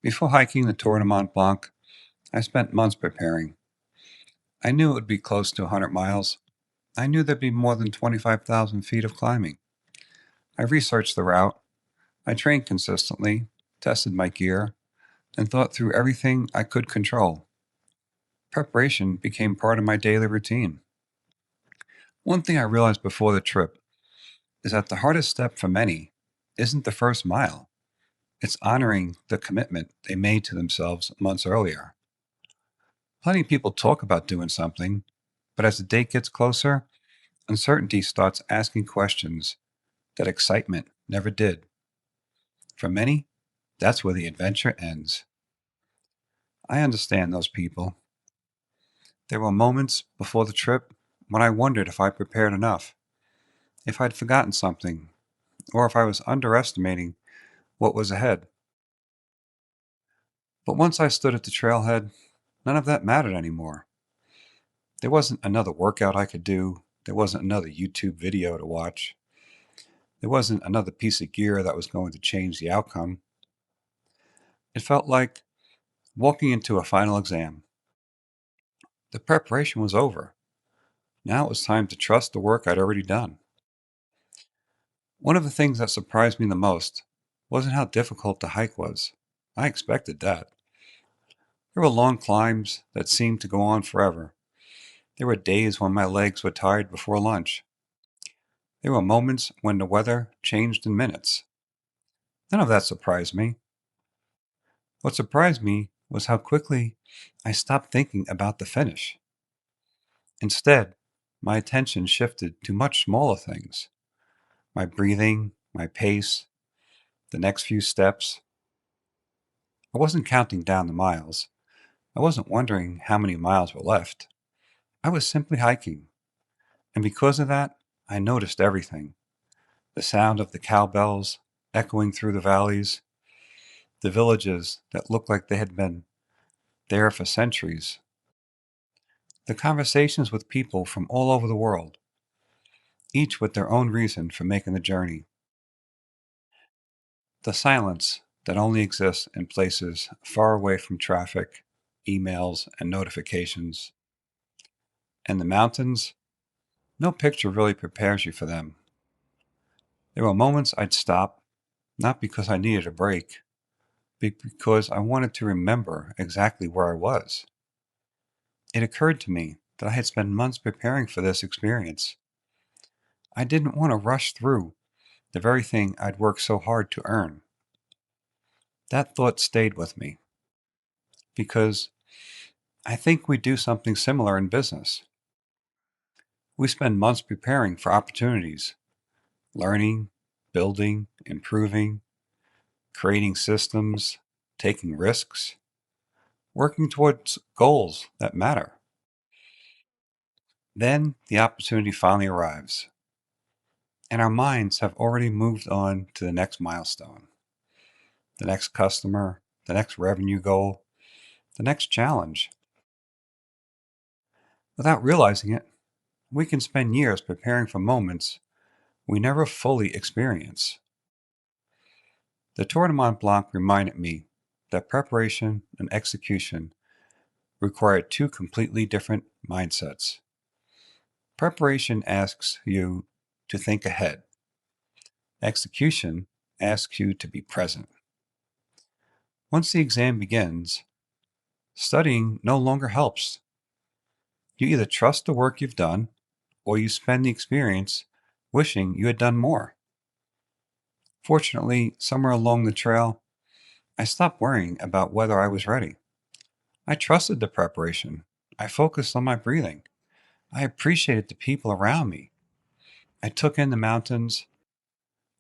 Before hiking the Tour du Mont Blanc, I spent months preparing. I knew it would be close to 100 miles. I knew there'd be more than 25,000 feet of climbing. I researched the route. I trained consistently, tested my gear, and thought through everything I could control. Preparation became part of my daily routine. One thing I realized before the trip is that the hardest step for many isn't the first mile. It's honoring the commitment they made to themselves months earlier. Plenty of people talk about doing something, but as the date gets closer, uncertainty starts asking questions that excitement never did. For many, that's where the adventure ends. I understand those people. There were moments before the trip when I wondered if I prepared enough, if I'd forgotten something, or if I was underestimating what was ahead. But once I stood at the trailhead, none of that mattered anymore. There wasn't another workout I could do, there wasn't another YouTube video to watch, there wasn't another piece of gear that was going to change the outcome. It felt like walking into a final exam. The preparation was over. Now it was time to trust the work I'd already done. One of the things that surprised me the most wasn't how difficult the hike was. I expected that. There were long climbs that seemed to go on forever. There were days when my legs were tired before lunch. There were moments when the weather changed in minutes. None of that surprised me. What surprised me was how quickly I stopped thinking about the finish. Instead, my attention shifted to much smaller things: my breathing, my pace, the next few steps. I wasn't counting down the miles. I wasn't wondering how many miles were left. I was simply hiking. And because of that, I noticed everything: the sound of the cowbells echoing through the valleys, the villages that looked like they had been there for centuries, the conversations with people from all over the world, each with their own reason for making the journey, the silence that only exists in places far away from traffic, emails, and notifications, and the mountains. No picture really prepares you for them. There were moments I'd stop, not because I needed a break, but because I wanted to remember exactly where I was. It occurred to me that I had spent months preparing for this experience. I didn't want to rush through the very thing I'd worked so hard to earn. That thought stayed with me because I think we do something similar in business. We spend months preparing for opportunities, learning, building, improving, creating systems, taking risks, working towards goals that matter. Then the opportunity finally arrives, and our minds have already moved on to the next milestone, the next customer, the next revenue goal, the next challenge. Without realizing it, we can spend years preparing for moments we never fully experience. The Tour de Mont Blanc reminded me that preparation and execution require two completely different mindsets. Preparation asks you to think ahead. Execution asks you to be present. Once the exam begins, studying no longer helps. You either trust the work you've done, or you spend the experience wishing you had done more. Fortunately, somewhere along the trail, I stopped worrying about whether I was ready. I trusted the preparation. I focused on my breathing. I appreciated the people around me. I took in the mountains.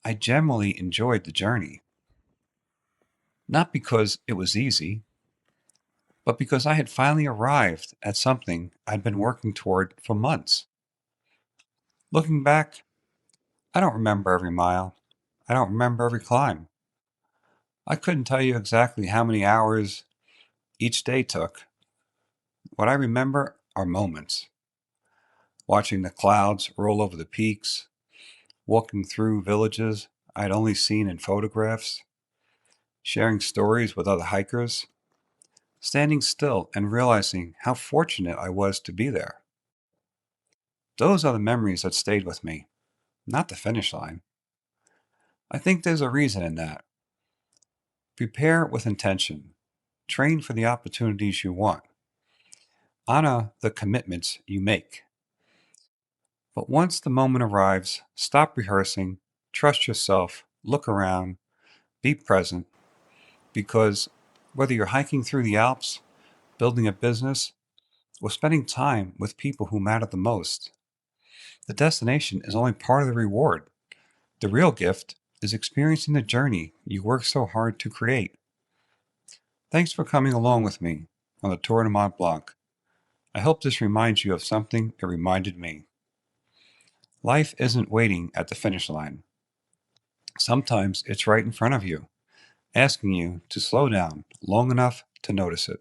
I generally enjoyed the journey, not because it was easy, but because I had finally arrived at something I'd been working toward for months. Looking back, I don't remember every mile. I don't remember every climb. I couldn't tell you exactly how many hours each day took. What I remember are moments: watching the clouds roll over the peaks, walking through villages I'd only seen in photographs, sharing stories with other hikers, standing still and realizing how fortunate I was to be there. Those are the memories that stayed with me, not the finish line. I think there's a reason in that. Prepare with intention. Train for the opportunities you want. Honor the commitments you make. But once the moment arrives, stop rehearsing, trust yourself, look around, be present, because whether you're hiking through the Alps, building a business, or spending time with people who matter the most, the destination is only part of the reward. The real gift is experiencing the journey you worked so hard to create. Thanks for coming along with me on the Tour du Mont Blanc. I hope this reminds you of something it reminded me. Life isn't waiting at the finish line. Sometimes it's right in front of you, asking you to slow down long enough to notice it.